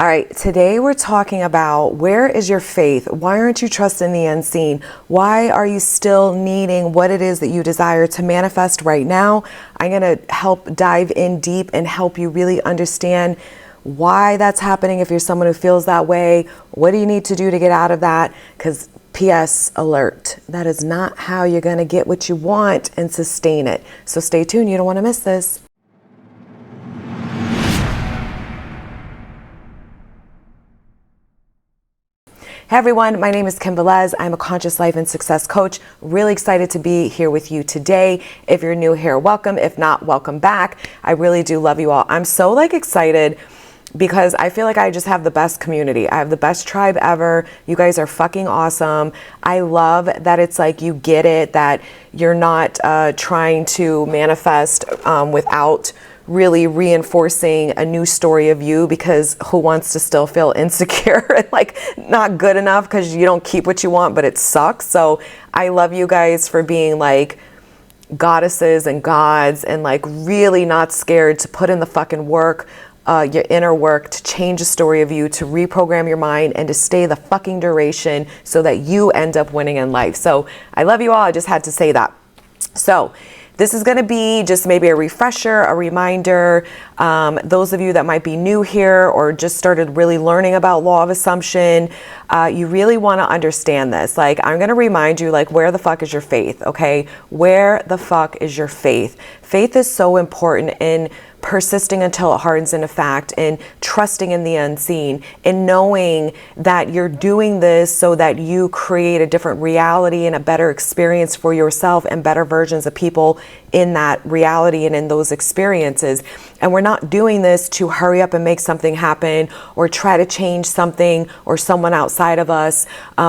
All right, today we're talking about where is your faith? Why aren't you trusting the unseen? Why are you still needing what it is that you desire to manifest right now? I'm going to help dive in deep and help you really understand why that's happening. If you're someone who feels that way, what do you need to do to get out of that? Because PS alert, that is not how you're going to get what you want and sustain it. So stay tuned. You don't want to miss this. Hey everyone, my name is Kim Velez. I'm a conscious life and success coach. Really excited to be here with you today. If you're new here, welcome. If not, welcome back. I really do love you all. I'm so excited because I feel like I just have the best community. I have the best tribe ever. You guys are fucking awesome. I love that it's like you get it, that you're not trying to manifest without really reinforcing a new story of you, because who wants to still feel insecure and not good enough because you don't keep what you want, but it sucks. So I love you guys for being like goddesses and gods and really not scared to put in the fucking work, your inner work, to change the story of you, to reprogram your mind, and to stay the fucking duration so that you end up winning in life. So I love you all. I just had to say that. So this is going to be just maybe a refresher, a reminder. Those of you that might be new here or just started really learning about law of assumption, you really want to understand this. I'm going to remind you, where the fuck is your faith? Okay. Where the fuck is your faith? Faith is so important in persisting until it hardens into fact, and trusting in the unseen, and knowing that you're doing this so that you create a different reality and a better experience for yourself and better versions of people in that reality and in those experiences. And we're not doing this to hurry up and make something happen or try to change something or someone outside of us,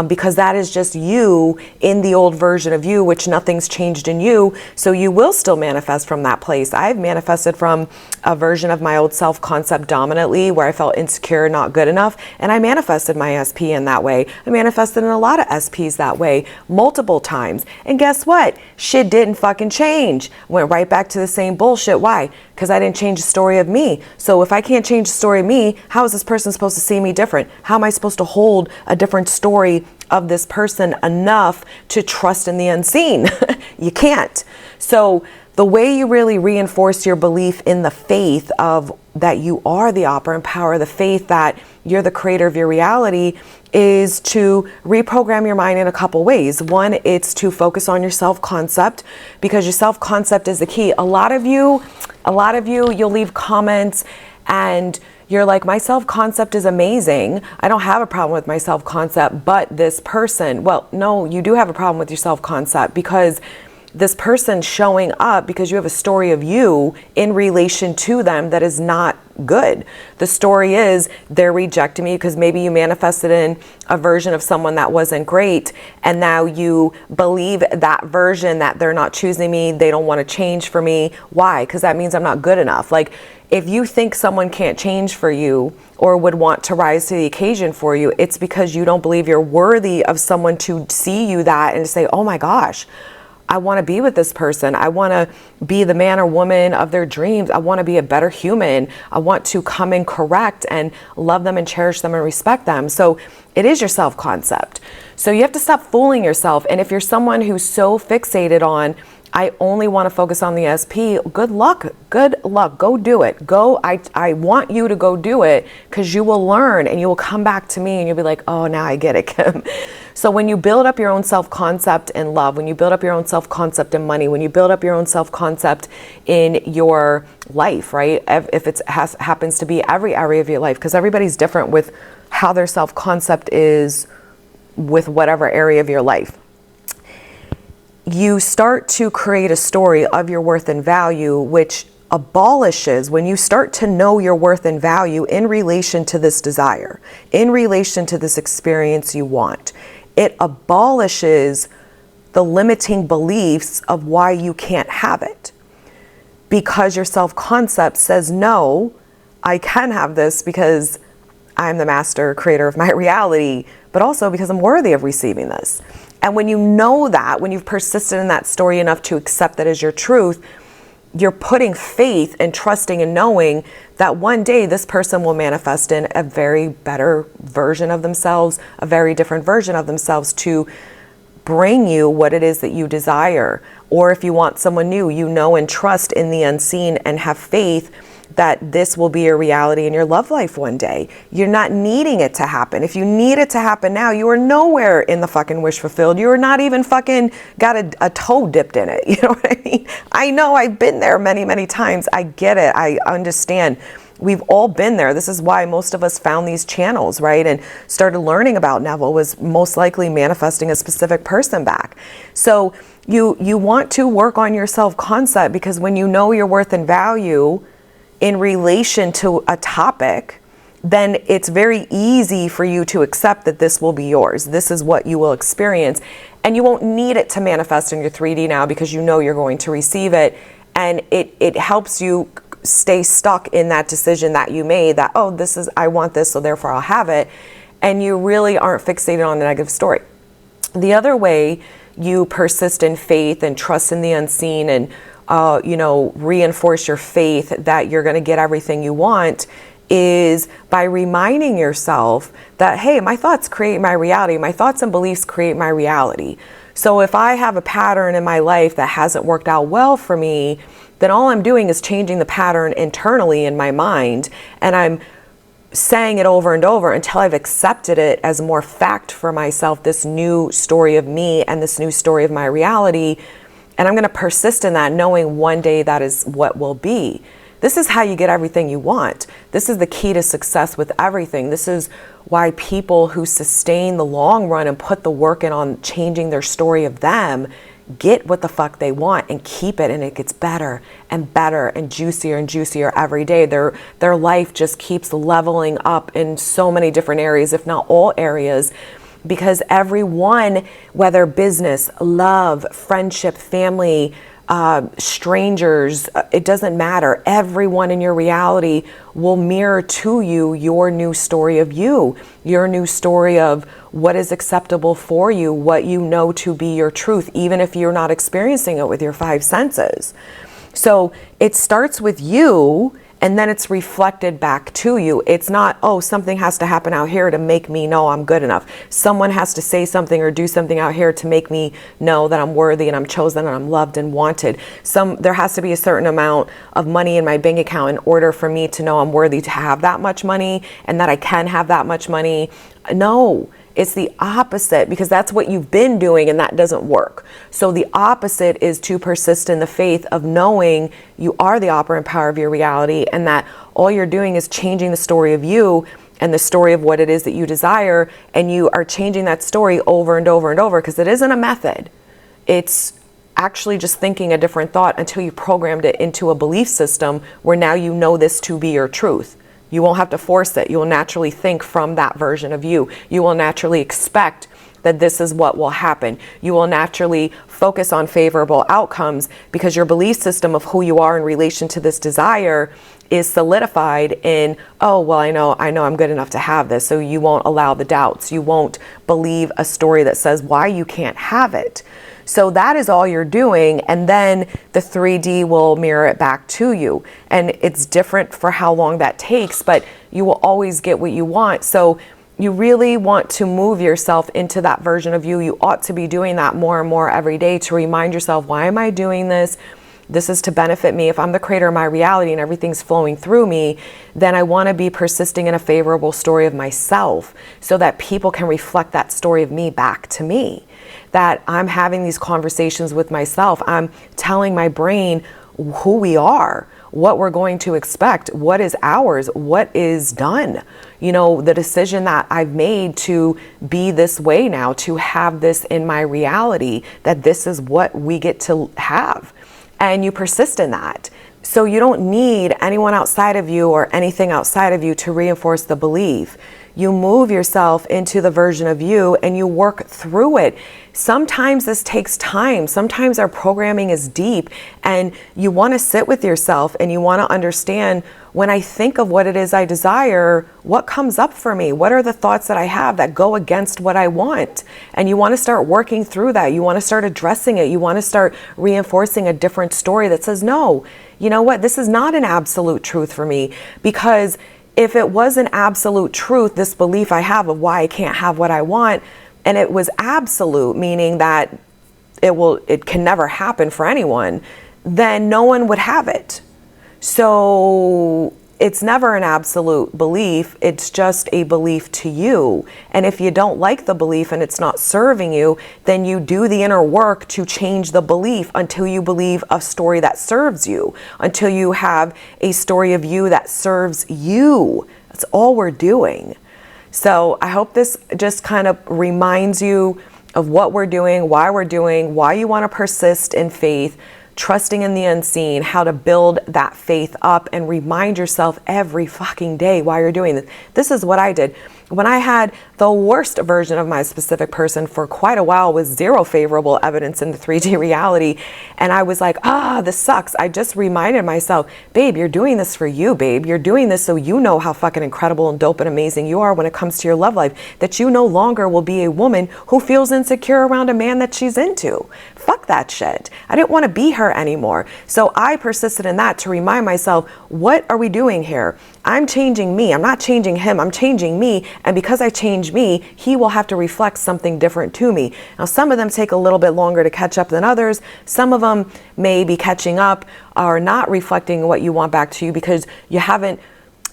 because that is just you in the old version of you, which nothing's changed in you. So you will still manifest from that place. I've manifested from a version of my old self-concept dominantly, where I felt insecure, not good enough. And I manifested my SP in that way. I manifested in a lot of SPs that way multiple times. And guess what? Shit didn't fucking change. Went right back to the same bullshit. Why? Because I didn't change the story of me. So if I can't change the story of me, how is this person supposed to see me different? How am I supposed to hold a different story of this person enough to trust in the unseen? You can't. So the way you really reinforce your belief in the faith of that you are the operant power, the faith that you're the creator of your reality, is to reprogram your mind in a couple ways. One, it's to focus on your self-concept, because your self-concept is the key. A lot of you, you'll leave comments and you're like, my self-concept is amazing. I don't have a problem with my self-concept, but this person. Well, no, you do have a problem with your self-concept, because this person showing up because you have a story of you in relation to them that is not good. The story is they're rejecting me because maybe you manifested in a version of someone that wasn't great, and now you believe that version, that they're not choosing me, they don't want to change for me. Why? Because that means I'm not good enough. If you think someone can't change for you or would want to rise to the occasion for you, it's because you don't believe you're worthy of someone to see you that and to say, oh my gosh, I want to be with this person. I want to be the man or woman of their dreams. I want to be a better human. I want to come in correct and love them and cherish them and respect them. So it is your self-concept. So you have to stop fooling yourself. And if you're someone who's so fixated on, I only want to focus on the SP, good luck. Go do it. I want you to go do it, because you will learn and you will come back to me and you'll be like, oh, now I get it, Kim. So when you build up your own self-concept in love, when you build up your own self-concept in money, when you build up your own self-concept in your life, right? If it happens to be every area of your life, because everybody's different with how their self-concept is with whatever area of your life. You start to create a story of your worth and value, which abolishes, when you start to know your worth and value in relation to this desire, in relation to this experience you want, it abolishes the limiting beliefs of why you can't have it. Because your self-concept says, no, I can have this because I'm the master creator of my reality, but also because I'm worthy of receiving this. And when you know that, when you've persisted in that story enough to accept that as your truth, you're putting faith and trusting and knowing that one day this person will manifest in a very better version of themselves, a very different version of themselves to bring you what it is that you desire. Or if you want someone new, you know and trust in the unseen and have faith that this will be your reality in your love life one day. You're not needing it to happen. If you need it to happen now, you are nowhere in the fucking wish fulfilled. You are not even fucking got a toe dipped in it. You know what I mean? I know, I've been there many, many times. I get it. I understand. We've all been there. This is why most of us found these channels, right? And started learning about Neville, was most likely manifesting a specific person back. So you want to work on your self-concept, because when you know your worth and value in relation to a topic, then it's very easy for you to accept that this will be yours. This is what you will experience. And you won't need it to manifest in your 3D now, because you know you're going to receive it. And it helps you stay stuck in that decision that you made, that, oh, this is, I want this, so therefore I'll have it. And you really aren't fixated on the negative story. The other way you persist in faith and trust in the unseen and reinforce your faith that you're going to get everything you want is by reminding yourself that, hey, my thoughts create my reality. My thoughts and beliefs create my reality. So if I have a pattern in my life that hasn't worked out well for me, then all I'm doing is changing the pattern internally in my mind, and I'm saying it over and over until I've accepted it as more fact for myself, this new story of me and this new story of my reality. And I'm going to persist in that, knowing one day that is what will be. This is how you get everything you want. This is the key to success with everything. This is why people who sustain the long run and put the work in on changing their story of them get what the fuck they want and keep it, and it gets better and juicier every day. Their life just keeps leveling up in so many different areas, if not all areas. Because everyone, whether business, love, friendship, family, strangers, it doesn't matter. Everyone in your reality will mirror to you your new story of you, your new story of what is acceptable for you, what you know to be your truth, even if you're not experiencing it with your 5 senses. So it starts with you, and then it's reflected back to you. It's not, oh, something has to happen out here to make me know I'm good enough. Someone has to say something or do something out here to make me know that I'm worthy and I'm chosen and I'm loved and wanted. There has to be a certain amount of money in my bank account in order for me to know I'm worthy to have that much money and that I can have that much money. No. It's the opposite, because that's what you've been doing and that doesn't work. So the opposite is to persist in the faith of knowing you are the operant power of your reality, and that all you're doing is changing the story of you and the story of what it is that you desire, and you are changing that story over and over and over, because it isn't a method. It's actually just thinking a different thought until you programmed it into a belief system where now you know this to be your truth. You won't have to force it. You will naturally think from that version of you. You will naturally expect that this is what will happen. You will naturally focus on favorable outcomes, because your belief system of who you are in relation to this desire is solidified in, oh, well, I know I'm good enough to have this. So you won't allow the doubts. You won't believe a story that says why you can't have it. So that is all you're doing, and then the 3D will mirror it back to you. And it's different for how long that takes, but you will always get what you want. So you really want to move yourself into that version of you. You ought to be doing that more and more every day to remind yourself, why am I doing this? This is to benefit me. If I'm the creator of my reality and everything's flowing through me, then I want to be persisting in a favorable story of myself so that people can reflect that story of me back to me. That I'm having these conversations with myself. I'm telling my brain who we are, what we're going to expect, what is ours, what is done. You know, the decision that I've made to be this way now, to have this in my reality, that this is what we get to have. And you persist in that. So you don't need anyone outside of you or anything outside of you to reinforce the belief. you move yourself into the version of you and you work through it. Sometimes this takes time. Sometimes our programming is deep and you want to sit with yourself and you want to understand, when I think of what it is I desire, what comes up for me? What are the thoughts that I have that go against what I want? And you want to start working through that. You want to start addressing it. You want to start reinforcing a different story that says, no, you know what? This is not an absolute truth for me. Because if it was an absolute truth, this belief I have of why I can't have what I want, and it was absolute, meaning that it can never happen for anyone, then no one would have it. So it's never an absolute belief. It's just a belief to you. And if you don't like the belief and it's not serving you, then you do the inner work to change the belief until you believe a story that serves you, until you have a story of you that serves you. That's all we're doing. So I hope this just kind of reminds you of what we're doing, why you want to persist in faith, trusting in the unseen, how to build that faith up, and remind yourself every fucking day why you're doing this. This is what I did. When I had the worst version of my specific person for quite a while with zero favorable evidence in the 3D reality, and I was like, this sucks. I just reminded myself, babe, you're doing this for you, babe. You're doing this so you know how fucking incredible and dope and amazing you are when it comes to your love life, that you no longer will be a woman who feels insecure around a man that she's into. Fuck that shit. I didn't want to be her anymore. So I persisted in that to remind myself, what are we doing here? I'm changing me. I'm not changing him. I'm changing me. And because I change me, he will have to reflect something different to me. Now, some of them take a little bit longer to catch up than others. Some of them may be catching up or not reflecting what you want back to you because you haven't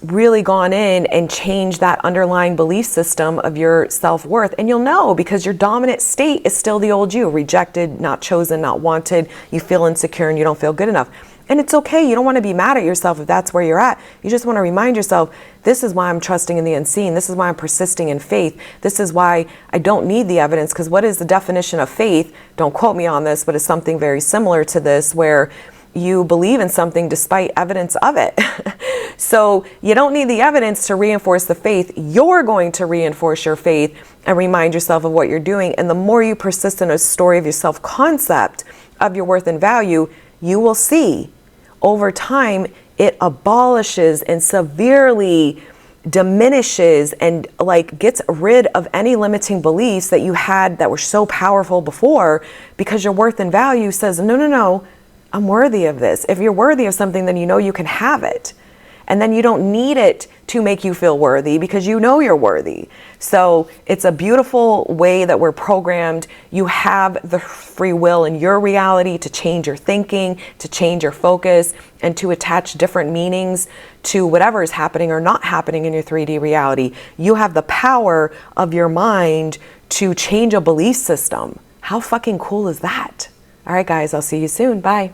really gone in and changed that underlying belief system of your self-worth. And you'll know because your dominant state is still the old you, rejected, not chosen, not wanted. You feel insecure and you don't feel good enough. And it's okay. You don't want to be mad at yourself if that's where you're at. You just want to remind yourself, this is why I'm trusting in the unseen. This is why I'm persisting in faith. This is why I don't need the evidence, because what is the definition of faith? Don't quote me on this, but it's something very similar to this, where you believe in something despite evidence of it. So you don't need the evidence to reinforce the faith. You're going to reinforce your faith and remind yourself of what you're doing. And the more you persist in a story of your self-concept, of your worth and value, you will see over time it abolishes and severely diminishes and gets rid of any limiting beliefs that you had that were so powerful before, because your worth and value says, no, I'm worthy of this. If you're worthy of something, then you know you can have it. And then you don't need it to make you feel worthy because you know you're worthy. So it's a beautiful way that we're programmed. You have the free will in your reality to change your thinking, to change your focus, and to attach different meanings to whatever is happening or not happening in your 3D reality. You have the power of your mind to change a belief system. How fucking cool is that? All right, guys, I'll see you soon. Bye.